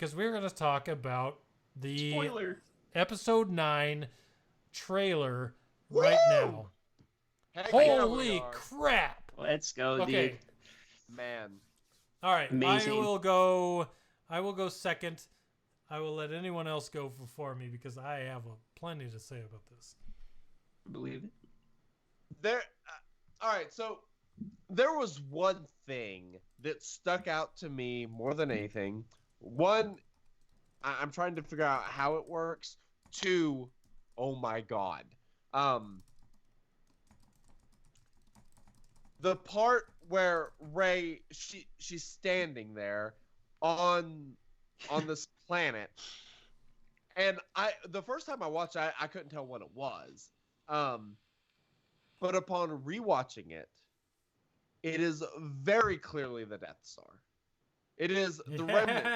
because we're going to talk about the Spoiler. episode 9 trailer Woo! right now. Heck yeah, we Holy are. crap! Let's go, Okay. dude. Man. All right. Amazing. I will go second. I will let anyone else go before me because I have plenty to say about this. Believe it. There. All right. So there was one thing that stuck out to me more than anything. One, I'm trying to figure out how it works. Two, oh my god. The part where Rey she's standing there on this planet, and the first time I watched it, I couldn't tell what it was. But upon rewatching it, it is very clearly the Death Star. It is the remnant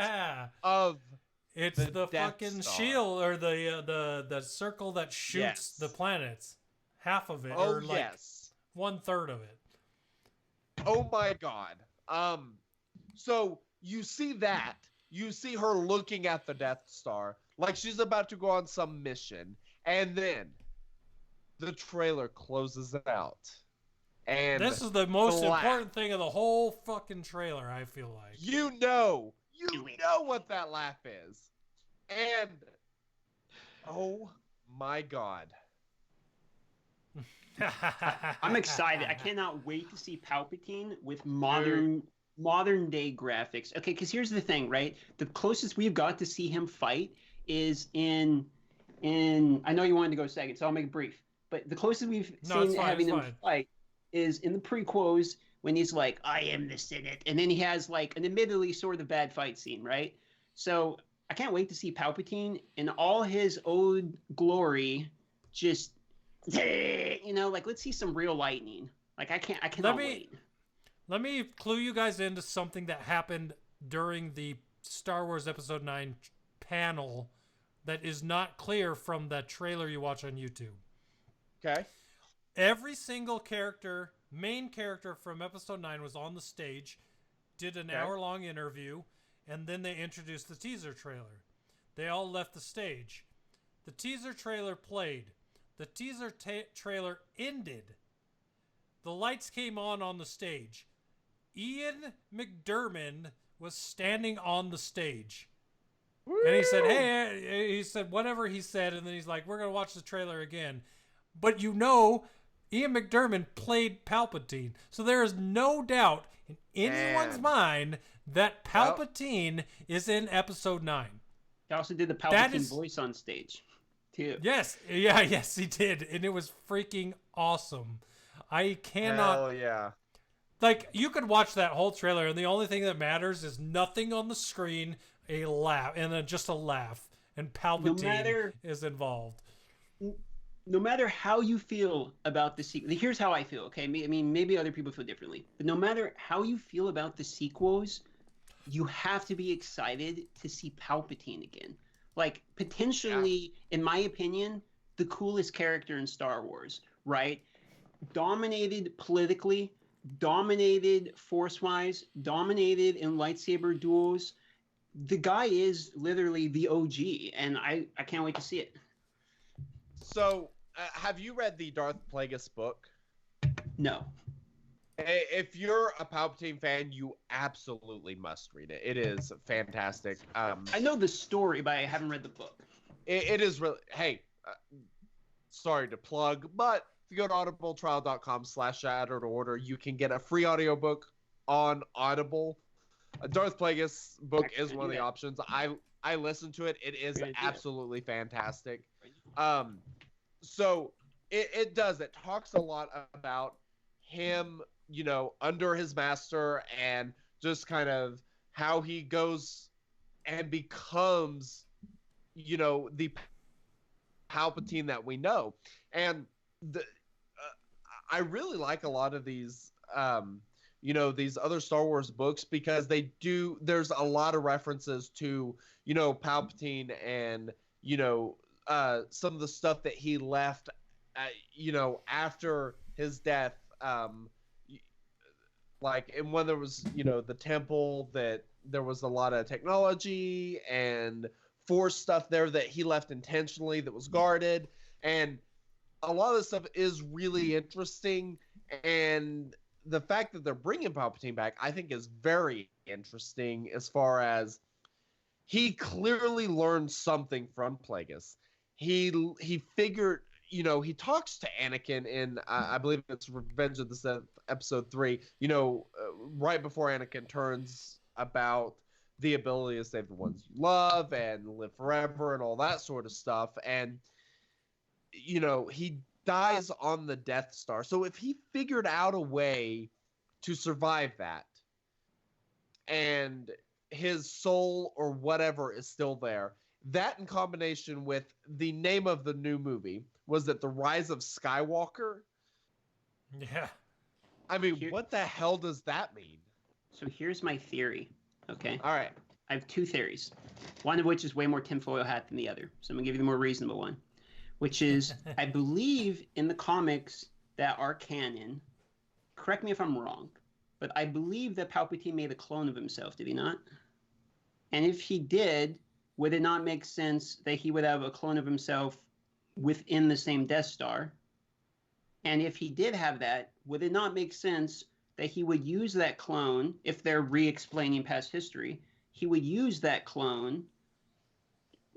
of it's the the Death fucking Star. shield or the circle that shoots Yes. the planets. Half of it, Oh or like yes. 1/3 of it. Oh my god. So you see that. You see her looking at the Death Star like she's about to go on some mission. And then the trailer closes out. And This is the most laugh. important thing of the whole fucking trailer, I feel like. You know what that laugh is. And oh my god. I'm excited. I cannot wait to see Palpatine with modern day graphics. Okay, because here's the thing, right? The closest we've got to see him fight is in. I know you wanted to go second, so I'll make it brief. But the closest we've seen having him fight is in the prequels when he's like, "I am the Senate," and then he has like an admittedly sort of bad fight scene, right? So I can't wait to see Palpatine in all his old glory, just. Like let's see some real lightning. Like I cannot wait. Let me clue you guys into something that happened during the Star Wars Episode 9 panel that is not clear from that trailer you watch on YouTube. Okay. Every single character, main character from Episode 9 was on the stage, did an hour-long interview, and then they introduced the teaser trailer. They all left the stage. The teaser trailer played. The teaser trailer ended. The lights came on the stage. Ian McDiarmid was standing on the stage. Woo! And he said, hey, he said whatever he said, and then he's like, we're going to watch the trailer again. But Ian McDiarmid played Palpatine. So there is no doubt in anyone's mind that Palpatine is in Episode 9. He also did the Palpatine voice on stage. Too. Yes, he did, and it was freaking awesome. I cannot. Hell yeah! Like you could watch that whole trailer, and the only thing that matters is nothing on the screen, a laugh, and then just a laugh, and Palpatine is involved. No matter how you feel about the sequel, here's how I feel. Okay, I mean maybe other people feel differently, but no matter how you feel about the sequels, you have to be excited to see Palpatine again. Like, potentially, in my opinion, the coolest character in Star Wars, right? Dominated politically, dominated force-wise, dominated in lightsaber duels. The guy is literally the OG, and I can't wait to see it. So, have you read the Darth Plagueis book? No. If you're a Palpatine fan, you absolutely must read it. It is fantastic. I know the story, but I haven't read the book. It is really... Hey, sorry to plug, but if you go to audibletrial.com/shatteredorder, you can get a free audiobook on Audible. Darth Plagueis book is one of the options. I listened to it. It is absolutely fantastic. So it does. It talks a lot about him, under his master, and just kind of how he goes and becomes, the Palpatine that we know. And I really like a lot of these, these other Star Wars books because there's a lot of references to, Palpatine and, some of the stuff that he left, after his death, like, and when there was, the temple that, there was a lot of technology and Force stuff there that he left intentionally that was guarded, and a lot of this stuff is really interesting. And the fact that they're bringing Palpatine back, I think, is very interesting as far as he clearly learned something from Plagueis. He figured, he talks to Anakin in, I believe it's Revenge of the Sith, episode 3, right before Anakin turns, about the ability to save the ones you love and live forever and all that sort of stuff. And, he dies on the Death Star. So if he figured out a way to survive that, and his soul or whatever is still there, that in combination with the name of the new movie, was that The Rise of Skywalker? Yeah. I mean, what the hell does that mean? So here's my theory, okay? All right. I have two theories, one of which is way more tinfoil hat than the other. So I'm going to give you the more reasonable one, which is I believe in the comics that are canon, correct me if I'm wrong, but I believe that Palpatine made a clone of himself, did he not? And if he did, would it not make sense that he would have a clone of himself within the same Death Star? And if he did have that, would it not make sense that he would use that clone, if they're re-explaining past history, he would use that clone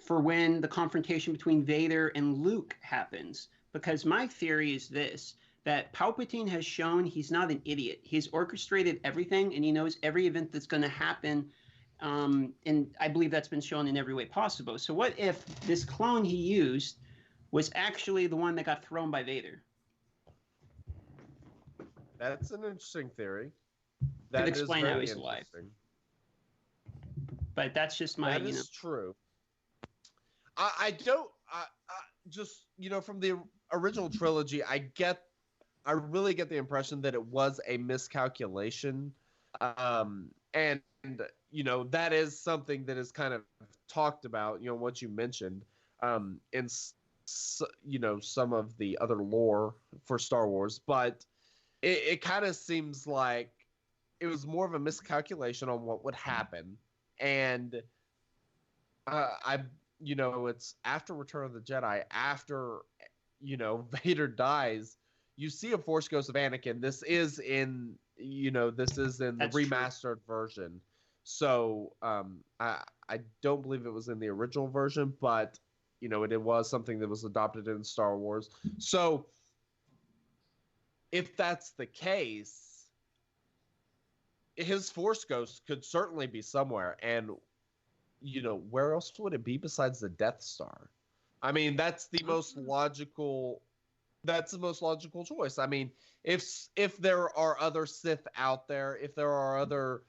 for when the confrontation between Vader and Luke happens? Because my theory is this, that Palpatine has shown he's not an idiot. He's orchestrated everything, and he knows every event that's going to happen. And I believe that's been shown in every way possible. So what if this clone he used was actually the one that got thrown by Vader? That's an interesting theory. That could explain how he's alive. But that's just my, That is true. I don't, just, from the original trilogy, I really get the impression that it was a miscalculation. And, that is something that is kind of talked about, what you mentioned, in, some of the other lore for Star Wars. But it kind of seems like it was more of a miscalculation on what would happen. And it's after Return of the Jedi, after, Vader dies, you see a Force Ghost of Anakin. This is in the remastered version. So I don't believe it was in the original version, but, it was something that was adopted in Star Wars. So if that's the case, his Force Ghost could certainly be somewhere. And, where else would it be besides the Death Star? I mean, that's the most logical choice. I mean, if there are other Sith out there, if there are other,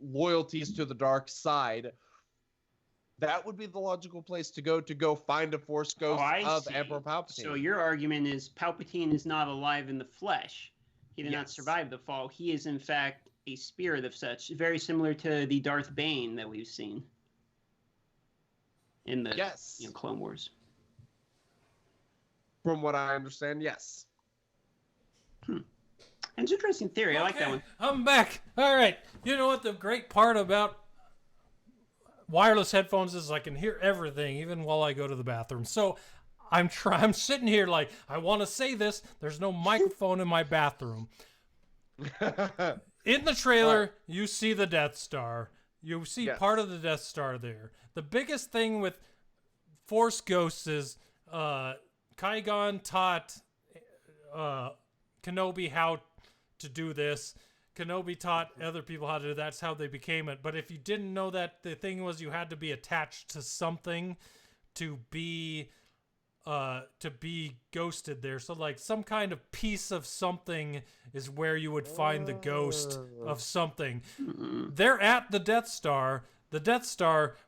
loyalties to the dark side, that would be the logical place to go find a Force Ghost of Emperor Palpatine. So your argument is Palpatine is not alive in the flesh. He did not survive the fall. He is, in fact, a spirit of such, very similar to the Darth Bane that we've seen in the Clone Wars. From what I understand, yes. It's an interesting theory. I like that one. I'm back. All right. You know what the great part about wireless headphones is? I can hear everything, even while I go to the bathroom. So I'm sitting here like, I want to say this. There's no microphone in my bathroom. In the trailer, you see the Death Star. You see part of the Death Star there. The biggest thing with Force Ghosts is Qui-Gon taught Kenobi how to do this. Kenobi taught other people how to do that. That's how they became it. But if you didn't know that, the thing was you had to be attached to something to be ghosted there. So like some kind of piece of something is where you would find the ghost of something. They're at the Death Star,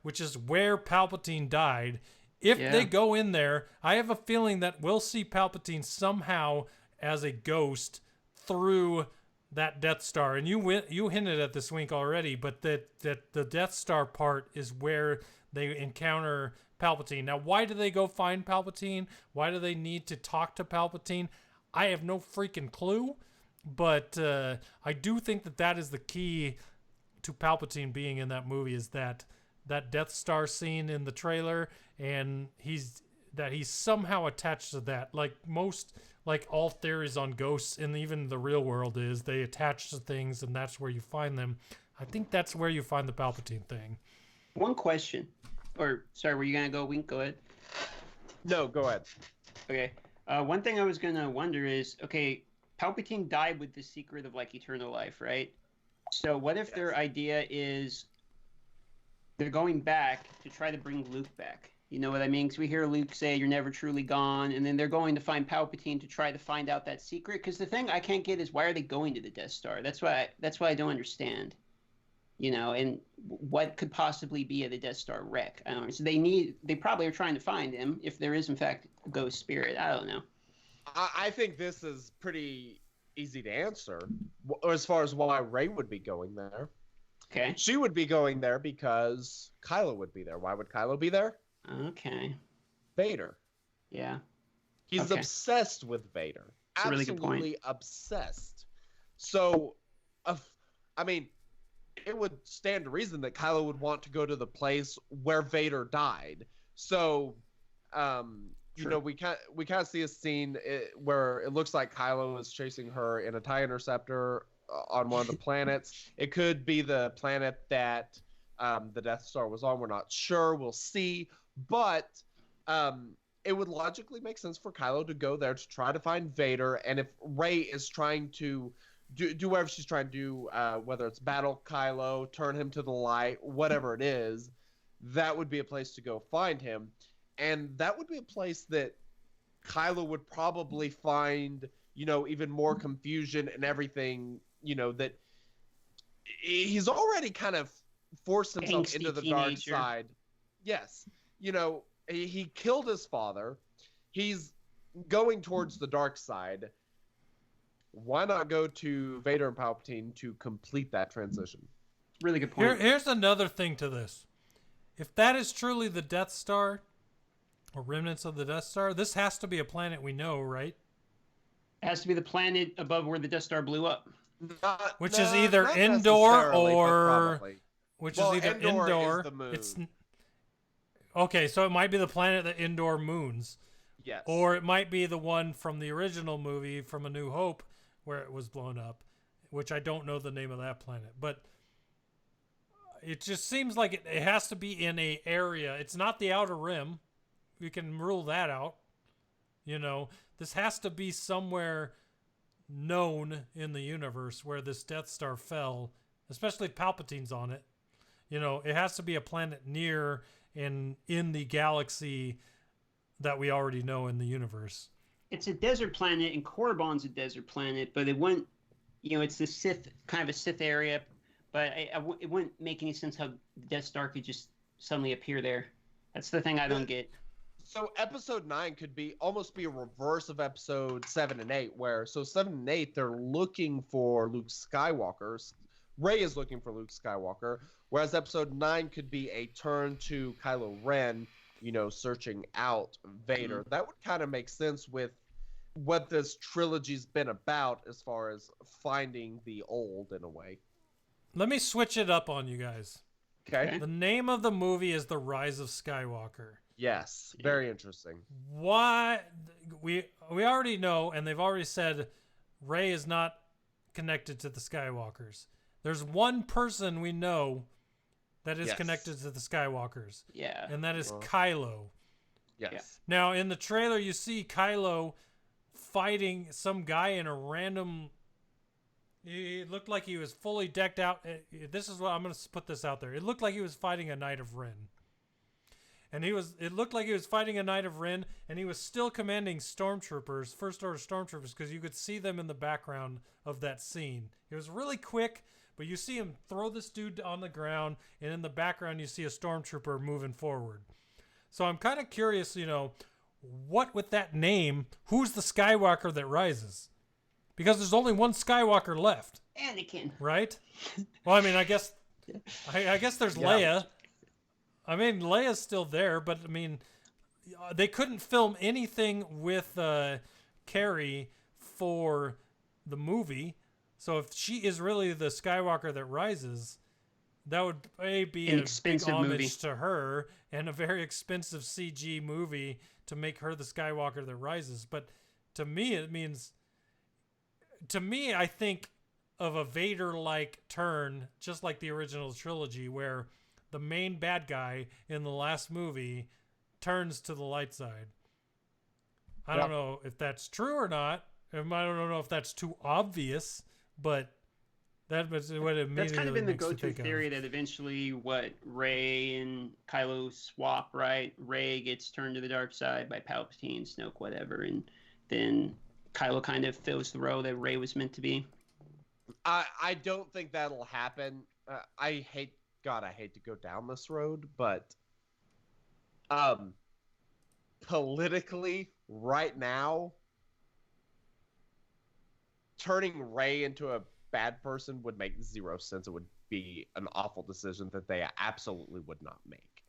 which is where Palpatine died. If they go in there, I have a feeling that we'll see Palpatine somehow as a ghost through that Death Star. And you hinted at this, Wink, already, but that the Death Star part is where they encounter Palpatine. Now, why do they go find Palpatine? Why do they need to talk to Palpatine? I have no freaking clue, but I do think that is the key to Palpatine being in that movie is that Death Star scene in the trailer, and he's somehow attached to that. Like all theories on ghosts and even the real world is they attach to things, and that's where you find them. I think that's where you find the Palpatine thing. One question, or sorry, were you gonna go? Wink, go ahead. No, go ahead. Okay. One thing I was gonna wonder is, okay, Palpatine died with the secret of like eternal life, right? So what if their idea is they're going back to try to bring Luke back? You know what I mean? Because we hear Luke say, "You're never truly gone," and then they're going to find Palpatine to try to find out that secret. Because the thing I can't get is why are they going to the Death Star? That's why I don't understand. You know, and what could possibly be at the Death Star wreck? I don't know. So they probably are trying to find him if there is in fact a ghost spirit. I don't know. I think this is pretty easy to answer as far as why Rey would be going there. Okay. She would be going there because Kylo would be there. Why would Kylo be there? Okay. Vader. Yeah. He's Okay. obsessed with Vader. That's a really good point. Absolutely obsessed. So, I mean, it would stand to reason that Kylo would want to go to the place where Vader died. So, you know, we kind of see a scene where it looks like Kylo is chasing her in a TIE interceptor on one of the planets. It could be the planet that the Death Star was on. We're not sure. We'll see. But it would logically make sense for Kylo to go there to try to find Vader. And if Rey is trying to do whatever she's trying to do, whether it's battle Kylo, turn him to the light, whatever it is, that would be a place to go find him. And that would be a place that Kylo would probably find, you know, even more confusion and everything, you know, that he's already kind of forced himself Angsty into the teenager. dark side. Yes. You know, he killed his father. He's going towards the dark side. Why not go to Vader and Palpatine to complete that transition? Really good point. Here's another thing to this. If that is truly the Death Star, or remnants of the Death Star, this has to be a planet we know, right? It has to be the planet above where the Death Star blew up. Which is either Endor or... Which Well, is either Endor is the moon. It's okay, so it might be the planet that Endor moons. Yes. Or it might be the one from the original movie, from A New Hope, where it was blown up, which I don't know the name of that planet. But it just seems like it has to be in a area. It's not the Outer Rim. We can rule that out. You know, this has to be somewhere known in the universe where this Death Star fell, especially if Palpatine's on it. You know, it has to be a planet near and in the galaxy that we already know in the universe. It's a desert planet, and Korriban's a desert planet, but it wouldn't, you know, it's the Sith, kind of a Sith area, but it wouldn't make any sense how the Death Star could just suddenly appear there. That's the thing I don't get. So episode 9 could almost be a reverse of episode 7 and 8, where 7 and 8 they're looking for Luke Skywalker. Rey is looking for Luke Skywalker, whereas episode 9 could be a turn to Kylo Ren, you know, searching out Vader. Mm-hmm. That would kind of make sense with what this trilogy's been about as far as finding the old in a way. Let me switch it up on you guys. Okay. The name of the movie is The Rise of Skywalker. Yes, very interesting. Why? We already know, and they've already said Rey is not connected to the Skywalkers. There's one person we know that is connected to the Skywalkers. Yeah. And that is Kylo. Yes. Yeah. Now, in the trailer, you see Kylo fighting some guy in a random... It looked like he was fully decked out. This is what I'm going to put this out there. It looked like he was fighting a Knight of Ren. And it looked like he was fighting a Knight of Ren, and he was still commanding stormtroopers, First Order stormtroopers, because you could see them in the background of that scene. It was really quick, but you see him throw this dude on the ground, and in the background you see a stormtrooper moving forward. So I'm kind of curious, you know, what with that name, who's the Skywalker that rises? Because there's only one Skywalker left. Anakin. Right? Well, I mean, I guess there's Leia. I mean, Leia's still there, but I mean, they couldn't film anything with Carrie for the movie. So if she is really the Skywalker that rises, That would be An a expensive big homage movie. to her and a very expensive CG movie to make her the Skywalker that rises. But to me, it means... To me, I think of a Vader-like turn, just like the original trilogy, where the main bad guy in the last movie turns to the light side. I don't know if that's true or not. I don't know if that's too obvious, but that was what it That's kind of been the makes me go-to think theory of. that eventually what Rey and Kylo swap, right? Rey gets turned to the dark side by Palpatine, Snoke, whatever, and then Kylo kind of fills the role that Rey was meant to be. I don't think that'll happen. I hate to go down this road, but politically right now, turning Rey into a bad person would make zero sense. It would be an awful decision that they absolutely would not make.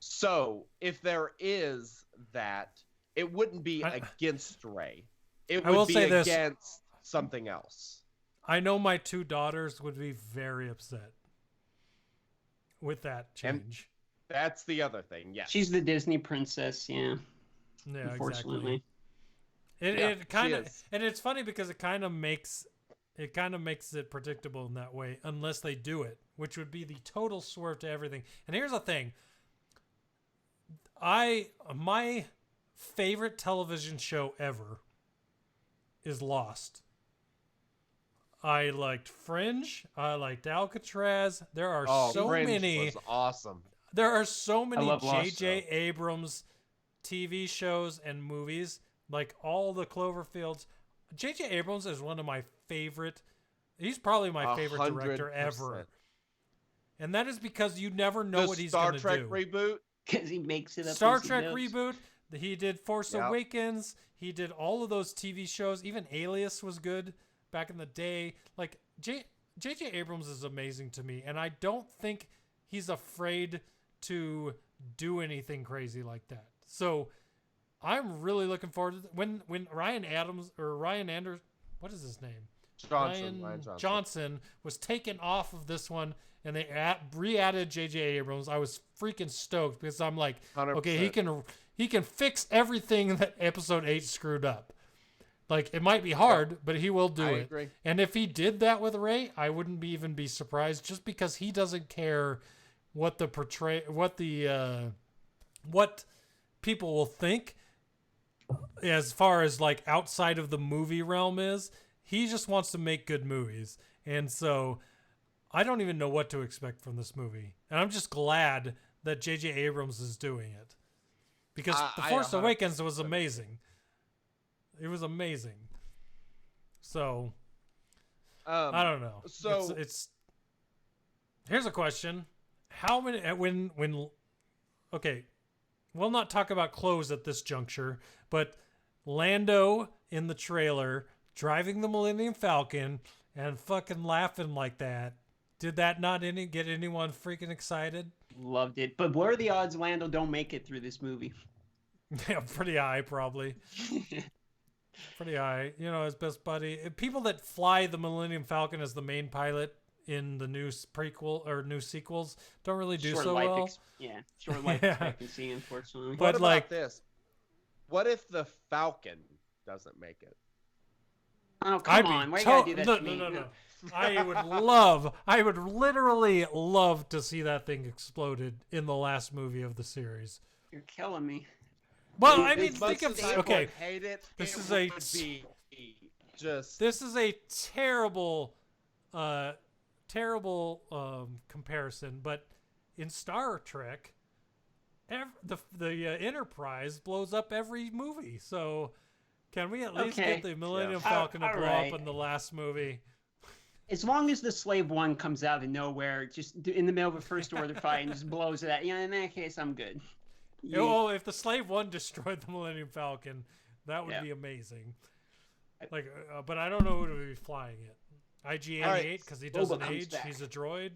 So if there is that, it wouldn't be against Rey. It would be against something else. I know my 2 daughters would be very upset with that change. And that's the other thing. Yes, she's the Disney princess. Yeah. Yeah, Unfortunately. Exactly. It kind of, and it's funny because it kind of makes it predictable in that way, unless they do it, which would be the total swerve to everything. And here's the thing: my favorite television show ever is Lost. I liked Fringe. I liked Alcatraz. There are so Fringe many. Was awesome. There are so many J.J. Lost, Abrams TV shows and movies, like all the Cloverfields. J.J. Abrams is one of my favorite. He's probably my favorite director 100%. ever. And that is because you never know what he's going to do. Star Trek reboot? Because he makes it up. Star Trek reboot. He did Force Awakens. He did all of those TV shows. Even Alias was good back in the day. Like, J.J. Abrams is amazing to me. And I don't think he's afraid to do anything crazy like that. So I'm really looking forward to when Ryan Anders, what is his name? Ryan Johnson was taken off of this one, and they re-added J.J. Abrams. I was freaking stoked because I'm like, 100%. okay, he can fix everything that Episode 8 screwed up. Like, it might be hard, but he will do it. Agree. And if he did that with Rey, I wouldn't even be surprised, just because he doesn't care what what people will think as far as like outside of the movie realm is. He just wants to make good movies. And so I don't even know what to expect from this movie. And I'm just glad that J.J. Abrams is doing it. Because The Force Awakens was amazing. It was amazing. So, I don't know. So it's here's a question. How many, okay, we'll not talk about clothes at this juncture, but Lando in the trailer driving the Millennium Falcon and fucking laughing like that. Did that not get anyone freaking excited? Loved it. But what are the odds Lando don't make it through this movie? Yeah, pretty high, probably. Pretty high. You know, his best buddy. People that fly the Millennium Falcon as the main pilot in the new prequel or new sequels don't really do so well. Short life expectancy, unfortunately. But But like this, what if the Falcon doesn't make it? Oh, come on. Why you gotta do that to me? No. I would literally love to see that thing exploded in the last movie of the series. You're killing me. Well, I mean, think of okay. Hate it. This is a terrible comparison, but in Star Trek, the Enterprise blows up every movie. So, can we at least get the Millennium Falcon to blow up in the last movie? As long as the Slave One comes out of nowhere, just in the middle of a First Order fight and just blows it out, in that case, I'm good. Oh, if the Slave One destroyed the Millennium Falcon, that would be amazing. Like, but I don't know who to be flying it. IG-88 because he doesn't age. He's a droid.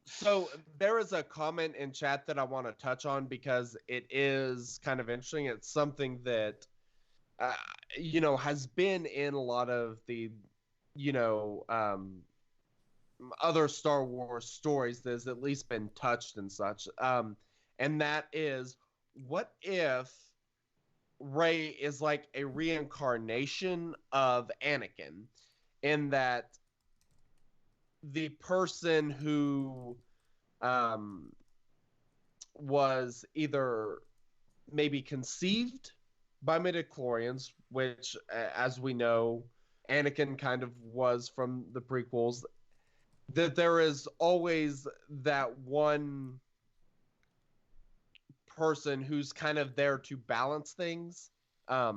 So there is a comment in chat that I want to touch on because it is kind of interesting. It's something that has been in a lot of the other Star Wars stories that has at least been touched and such. And that is, what if Rey is like a reincarnation of Anakin, in that the person who was either maybe conceived by midichlorians, which, as we know, Anakin kind of was from the prequels, that there is always that one person who's kind of there to balance things. I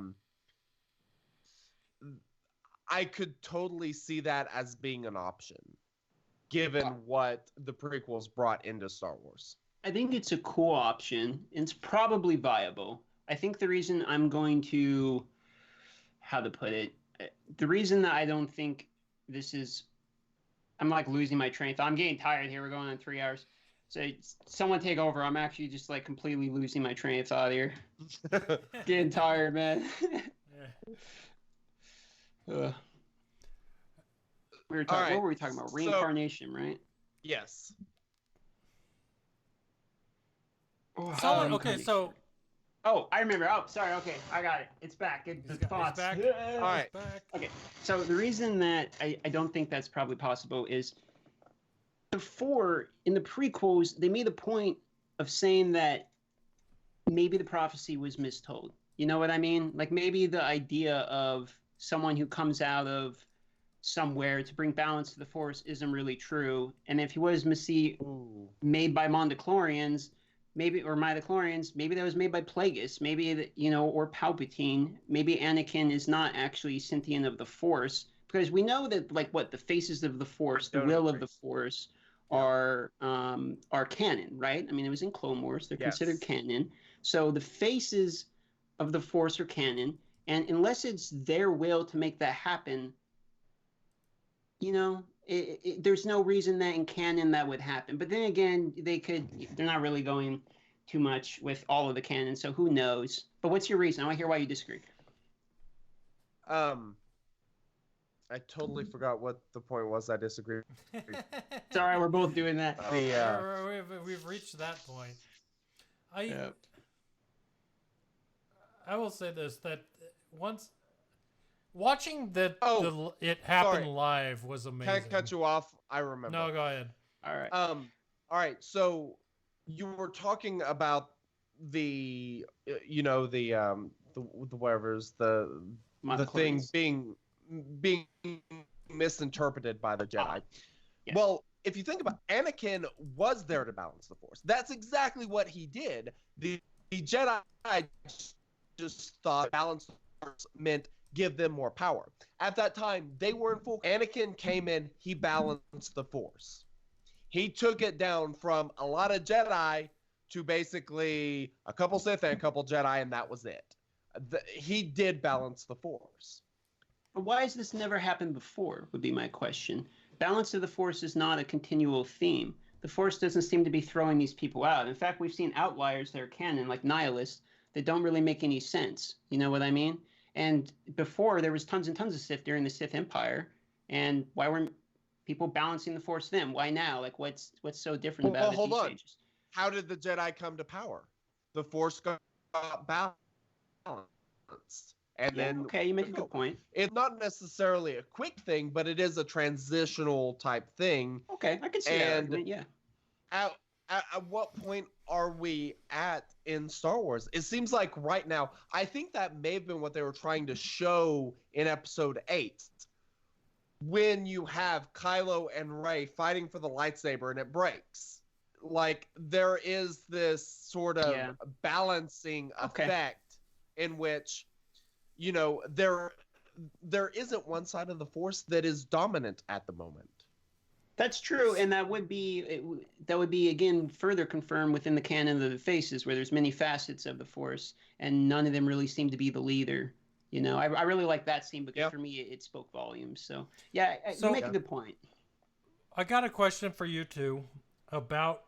could totally see that as being an option, given what the prequels brought into Star Wars. I think it's a cool option. It's probably viable. I think the reason I'm going to, how to put it, the reason that I don't think this is, I'm like losing my train of thought. I'm getting tired here. We're going on 3 hours. So someone take over. I'm actually just like completely losing my train of thought here. Getting tired, man. What were we talking about? Reincarnation, right? Yes. Okay, so... Oh, I remember. Oh, sorry. Okay, I got it. It's back. It's back. All right. Okay, so the reason that I don't think that's probably possible is before, in the prequels, they made a point of saying that maybe the prophecy was mistold. You know what I mean? Like maybe the idea of someone who comes out of somewhere to bring balance to the Force isn't really true. And if he was made by Mondachlorians, maybe, or midichlorians, maybe that was made by Plagueis, maybe, or Palpatine. Maybe Anakin is not actually sentient of the Force, because we know that, the faces of the Force, the will of the Force, are canon, right? I mean, it was in Clone Wars. They're considered canon. So the faces of the Force are canon, and unless it's their will to make that happen, there's no reason that in canon that would happen. But then again, they're not really going too much with all of the canon, so who knows? But what's your reason? I want to hear why you disagree. I totally forgot what the point was. I disagree. It's all right, we're both doing that. We've reached that point. I will say this, that once... Watching it happen live was amazing. Can't cut you off. I remember. No, go ahead. All right. All right. So you were talking about the whatever's the thing being misinterpreted by the Jedi. Yes. Well, if you think about Anakin was there to balance the Force. That's exactly what he did. The Jedi just thought balance the Force meant give them more power. At that time, they were in full. Anakin came in, he balanced the Force. He took it down from a lot of Jedi to basically a couple Sith and a couple Jedi, and that was it. He did balance the Force. But why has this never happened before, would be my question. Balance of the Force is not a continual theme. The Force doesn't seem to be throwing these people out. In fact, we've seen outliers that are canon, like nihilists, that don't really make any sense. You know what I mean? And before, there was tons and tons of Sith during the Sith Empire, and why weren't people balancing the Force then? Why now? Like, what's so different about it? Hold on. Stages? How did the Jedi come to power? The Force got balanced, and then okay, you make a good point. It's not necessarily a quick thing, but it is a transitional type thing. Okay, I can see that argument. Yeah. At what point are we at in Star Wars? It seems like right now, I think that may have been what they were trying to show in Episode 8. When you have Kylo and Rey fighting for the lightsaber and it breaks. Like, there is this sort of balancing effect in which, there isn't one side of the Force that is dominant at the moment. That's true, and that would be again further confirmed within the canon of the Faces, where there's many facets of the Force, and none of them really seem to be the leader. I really like that scene because for me it spoke volumes. So you make a good point. I got a question for you two about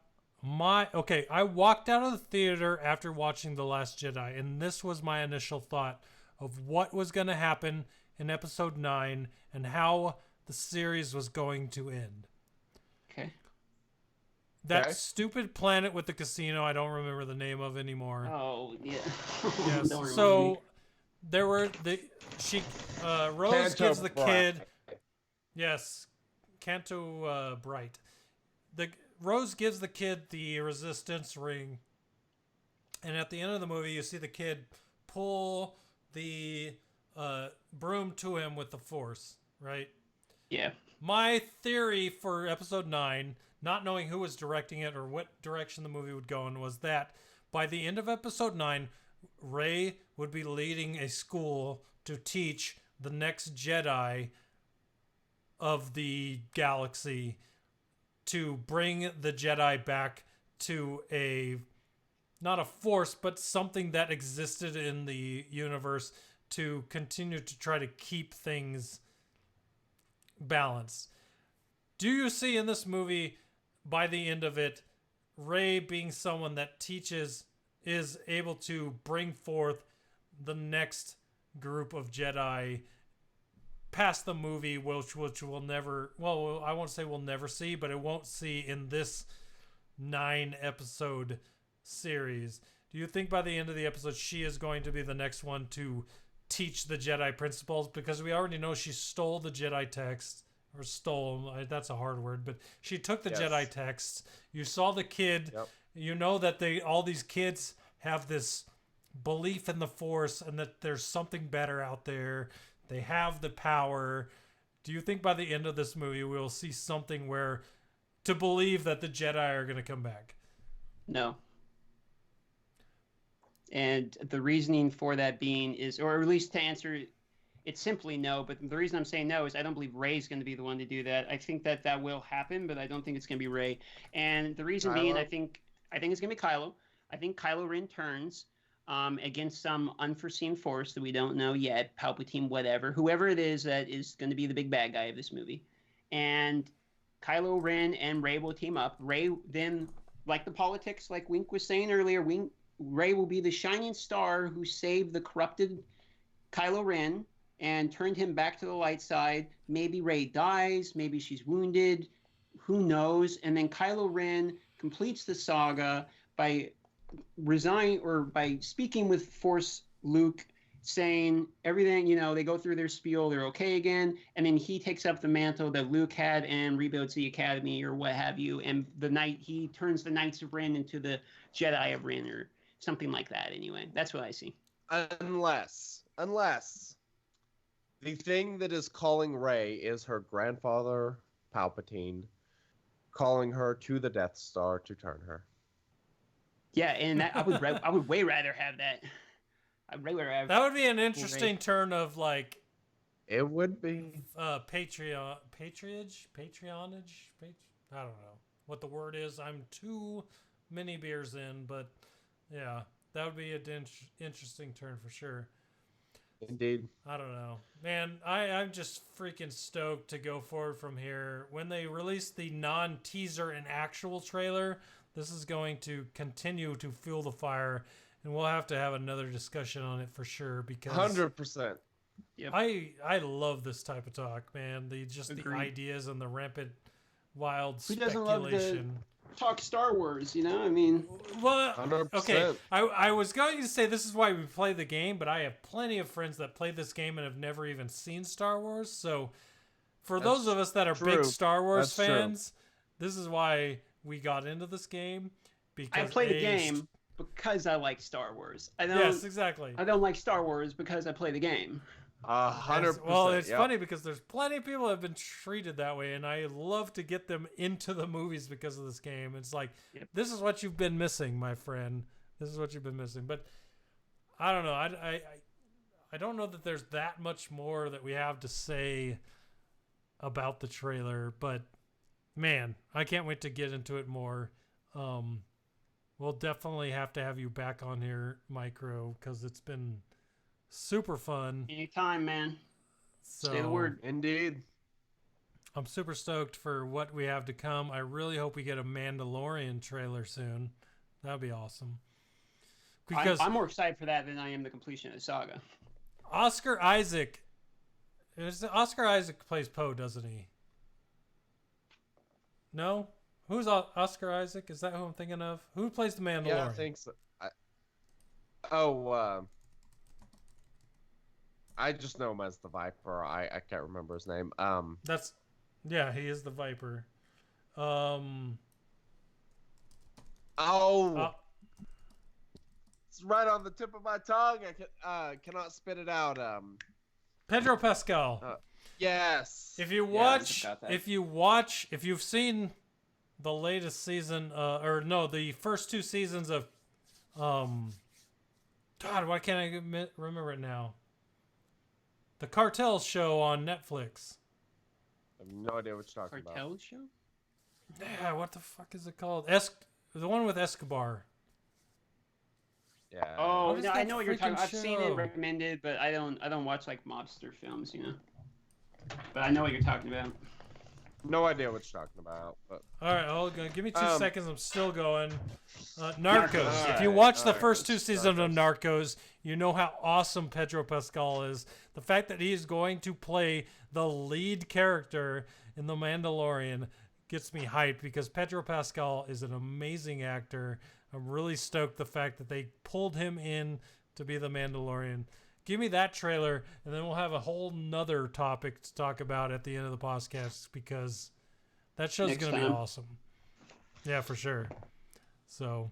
I walked out of the theater after watching The Last Jedi, and this was my initial thought of what was going to happen in Episode 9 and how the series was going to end. Okay. That stupid planet with the casino, I don't remember the name of anymore. Oh, yeah. Yes. Don't remind me. So there were Rose Canto gives the Bright. kid. Yes, Canto Bright. Rose gives the kid the resistance ring, and at the end of the movie, you see the kid pull the broom to him with the force, right? Yeah. My theory for episode 9, not knowing who was directing it or what direction the movie would go in, was that by the end of episode 9, Rey would be leading a school to teach the next Jedi of the galaxy to bring the Jedi back to not a force, but something that existed in the universe to continue to try to keep things balanced. Do you see in this movie, by the end of it, Rey being someone that teaches, is able to bring forth the next group of Jedi past the movie, which we'll never, well, I won't say we'll never see, but it won't see in this 9-episode series? Do you think by the end of the episode she is going to be the next one to teach the Jedi principles? Because we already know she stole the Jedi texts, or stole, that's a hard word, but she took the Jedi texts. You saw the kid. Yep. You know that all these kids have this belief in the Force and that there's something better out there. They have the power. Do you think by the end of this movie we'll see something where to believe that the Jedi are going to come back? No. And the reasoning for that being is, or at least to answer, it's simply no. But the reason I'm saying no is I don't believe Rey's going to be the one to do that. I think that will happen, but I don't think it's going to be Rey. And the reason being, I think it's going to be Kylo. I think Kylo Ren turns against some unforeseen force that we don't know yet, Palpatine, whatever, whoever it is that is going to be the big bad guy of this movie. And Kylo Ren and Rey will team up. Rey then, like the politics, like Wink was saying earlier, Rey will be the shining star who saved the corrupted Kylo Ren and turned him back to the light side. Maybe Rey dies, maybe she's wounded, who knows? And then Kylo Ren completes the saga by by speaking with Force Luke, saying everything, they go through their spiel, they're okay again, and then he takes up the mantle that Luke had and rebuilds the Academy or what have you, and he turns the Knights of Ren into the Jedi of Ren or something like that. Anyway, that's what I see. Unless the thing that is calling Rey is her grandfather, Palpatine, calling her to the Death Star to turn her. Yeah, and I would way rather have that. That would be an interesting turn of like. It would be patronage. I don't know what the word is. I'm too many beers in, but yeah, that would be an interesting turn for sure. Indeed. I don't know, man. I'm just freaking stoked to go forward from here. When they release the non-teaser and actual trailer, this is going to continue to fuel the fire, and we'll have to have another discussion on it for sure, because 100%. Yep. I love this type of talk, man. The Agreed. ideas and the rampant wild Who doesn't love speculation. Talk Star Wars, I mean. Well, 100%. okay. I was going to say this is why we play the game, but I have plenty of friends that play this game and have never even seen Star Wars. So for those of us that are big Star Wars fans, this is why we got into this game. Because I play the game because I like Star Wars. Yes, exactly. I don't like Star Wars because I play the game. 100%. Well, it's funny because there's plenty of people that have been treated that way, and I love to get them into the movies because of this game. It's like, This is what you've been missing, my friend. This is what you've been missing. But I don't know. I don't know that there's that much more that we have to say about the trailer, but man, I can't wait to get into it more. We'll definitely have to have you back on here, Micro, because it's been super fun. Anytime, man. So, say the word. Indeed. I'm super stoked for what we have to come. I really hope we get a Mandalorian trailer soon. That'd be awesome. Because I'm more excited for that than I am the completion of the saga. Oscar Isaac plays Poe, doesn't he? No? Who's Oscar Isaac? Is that who I'm thinking of? Who plays the Mandalorian? Yeah, I think so. I just know him as the Viper. I can't remember his name. Yeah, he is the Viper. It's right on the tip of my tongue. I cannot spit it out. Pedro Pascal. Yes. If you've seen the latest season, the first 2 seasons of, God, why can't I remember it now? The Cartel show on Netflix. I have no idea what you're talking about. Cartel show? Yeah, what the fuck is it called? The one with Escobar. Yeah. Oh, no, I know what you're talking about. I've show? seen it recommended, but I don't watch like mobster films, you know. But I know what you're talking about. No idea what you're talking about. But... All right, give me 2 seconds. I'm still going. Narcos. Narcos. If you watch the first 2 seasons of Narcos, you know how awesome Pedro Pascal is. The fact that he is going to play the lead character in The Mandalorian gets me hyped because Pedro Pascal is an amazing actor. I'm really stoked the fact that they pulled him in to be the Mandalorian. Give me that trailer, and then we'll have a whole nother topic to talk about at the end of the podcast because that show's going to be awesome. Yeah, for sure. So,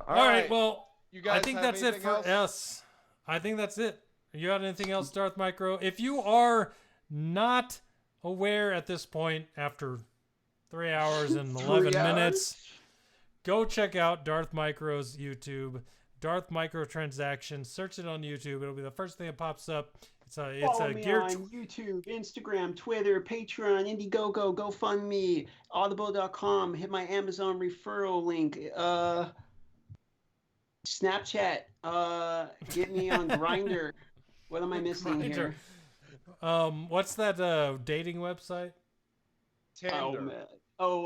all right. Well, you guys I think that's it for us. I think that's it. You got anything else, Darth Micro? If you are not aware at this point after 3 hours and 11 minutes, go check out Darth Micro's YouTube, Darth Microtransaction. Search it on YouTube. It'll be the first thing that pops up. Follow me on YouTube, Instagram, Twitter, Patreon, Indiegogo, GoFundMe, Audible.com. Hit my Amazon referral link. Snapchat. Get me on Grindr. What am I missing here? What's that dating website? Tinder.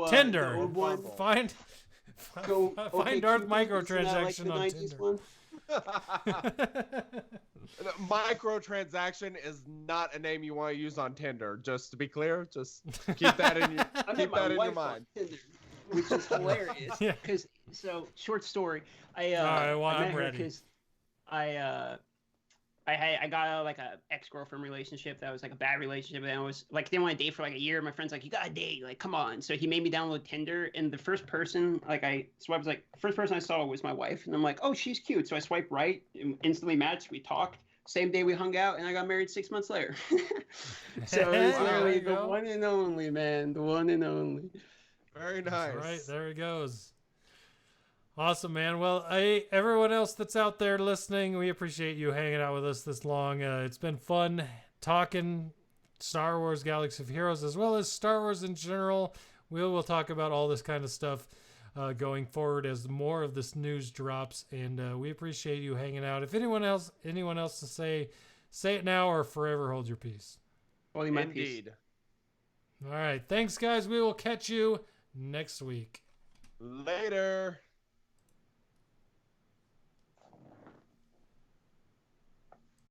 Tinder. Find okay, Darth Cupid, Microtransaction like on the 90s Tinder. one? Microtransaction is not a name you want to use on Tinder. Just to be clear, just keep that in your mind. Tinder, which is hilarious. Yeah. So short story. All right, well, I'm ready. Because I got like a ex-girlfriend relationship that was like a bad relationship, and I was like didn't want to date for like a year. My friend's like, you gotta date, like come on. So he made me download Tinder, and the first person first person I saw was my wife, and I'm like, oh, she's cute. So I swiped right, and instantly matched. We talked. Same day we hung out, and I got married 6 months later. So it's literally the one and only, man, the one and only. Very nice. That's right, there it goes. Awesome, man. Well, hey, everyone else that's out there listening, we appreciate you hanging out with us this long. It's been fun talking Star Wars Galaxy of Heroes as well as Star Wars in general. We'll talk about all this kind of stuff going forward as more of this news drops, and we appreciate you hanging out. If anyone else to say it now or forever hold your peace. Holding my peace. All right. Thanks, guys. We will catch you next week. Later.